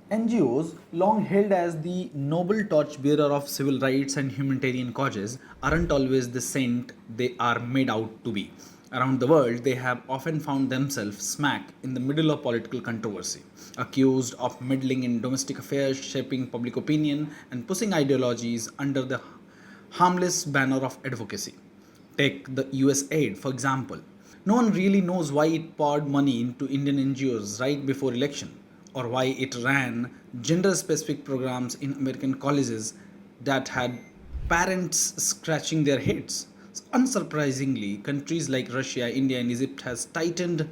NGOs, long held as the noble torchbearer of civil rights and humanitarian causes, aren't always the saint they are made out to be. Around the world, they have often found themselves smack in the middle of political controversy, accused of meddling in domestic affairs, shaping public opinion, and pushing ideologies under the harmless banner of advocacy. Take the US aid, for example. No one really knows why it poured money into Indian NGOs right before election, or why it ran gender specific programs in American colleges that had parents scratching their heads. Unsurprisingly, countries like Russia, India, and Egypt has tightened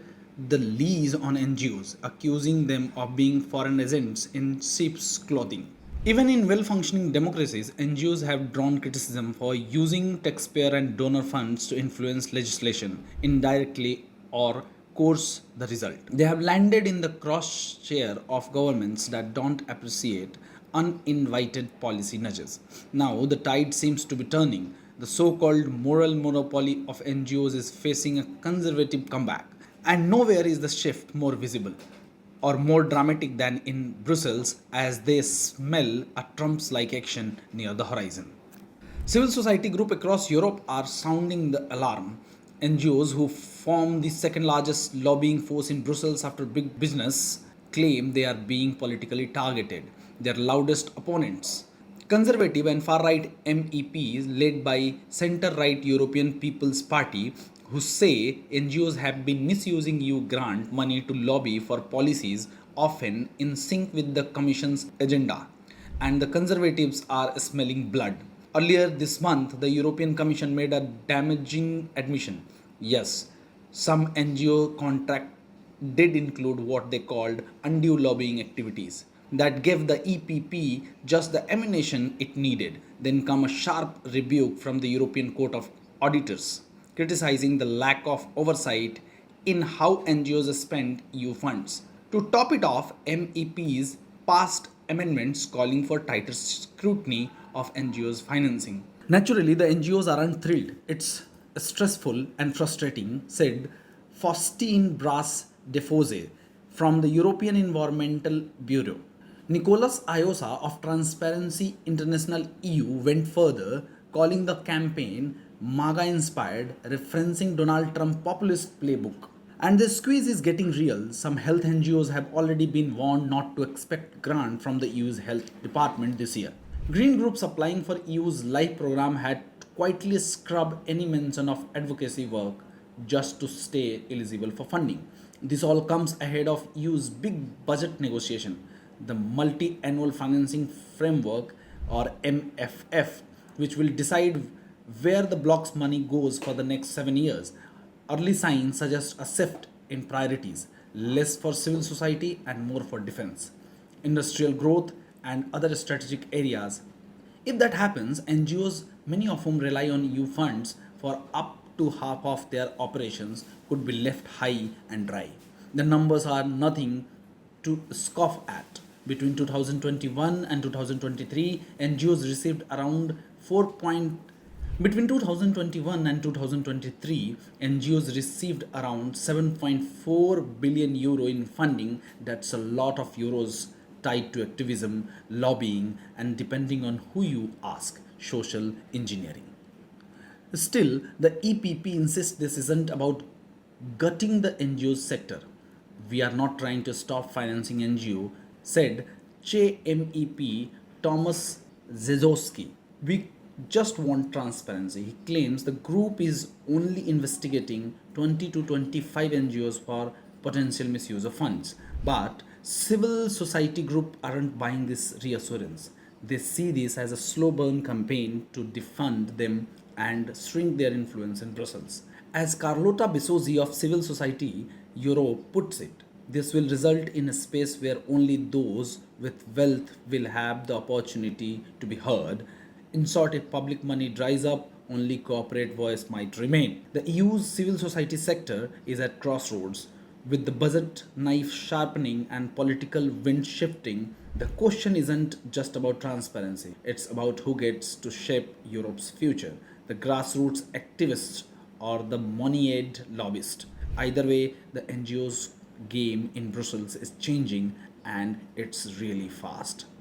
the leash on NGOs, accusing them of being foreign agents in sheep's clothing. Even in well functioning democracies, NGOs have drawn criticism for using taxpayer and donor funds to influence legislation indirectly or coerce the result. They have landed in the crosshair of governments that don't appreciate uninvited policy nudges. Now, the tide seems to be turning. The so called moral monopoly of NGOs is facing a conservative comeback, and nowhere is the shift more visible or more dramatic than in Brussels as they smell a Trump's like action near the horizon. Civil society groups across Europe are sounding the alarm. NGOs, who form the second largest lobbying force in Brussels after big business, claim they are being politically targeted. Their loudest opponents, conservative and far right MEPs led by center right European People's Party, who say NGOs have been misusing EU grant money to lobby for policies often in sync with the Commission's agenda, and the Conservatives are smelling blood. Earlier this month, the European Commission made a damaging admission. Yes, some NGO contract did include what they called undue lobbying activities that gave the EPP just the ammunition it needed. Then come a sharp rebuke from the European Court of Auditors, criticizing the lack of oversight in how NGOs spend EU funds. To top it off, MEPs passed amendments calling for tighter scrutiny of NGOs' financing. Naturally, the NGOs aren't thrilled. It's stressful and frustrating, said Faustine Bras Defosse from the European Environmental Bureau. Nicolas Ayosa of Transparency International EU went further, calling the campaign MAGA inspired, referencing Donald Trump's populist playbook. And the squeeze is getting real. Some health NGOs have already been warned not to expect grant from the EU's health department this year. Green groups applying for EU's LIFE program had to quietly scrub any mention of advocacy work just to stay eligible for funding. This all comes ahead of EU's big budget negotiation, the multi-annual financing framework or MFF, which will decide where the bloc's money goes for the next 7 years. Early signs suggest a shift in priorities, less for civil society and more for defense, industrial growth, and other strategic areas. If that happens, NGOs, many of whom rely on EU funds for up to half of their operations, could be left high and dry. The numbers are nothing to scoff at. Between 2021 and 2023, NGOs received around 4. Between 2021 and 2023, NGOs received around 7.4 billion euro in funding. That's a lot of euros tied to activism, lobbying, and depending on who you ask, social engineering. Still, the EPP insists this isn't about gutting the NGO sector. We are not trying to stop financing NGO, said Che MEP Thomas Zezowski. We just want transparency. He claims the group is only investigating 20 to 25 NGOs for potential misuse of funds. But civil society groups aren't buying this reassurance. They see this as a slow burn campaign to defund them and shrink their influence in Brussels. As Carlota Bisosi of Civil Society Europe puts it, this will result in a space where only those with wealth will have the opportunity to be heard. In short, if public money dries up, only corporate voice might remain. The EU's civil society sector is at crossroads. With the budget knife sharpening and political wind shifting, the question isn't just about transparency, it's about who gets to shape Europe's future, the grassroots activists or the moneyed lobbyist. Either way, the NGOs game in Brussels is changing, and it's really fast.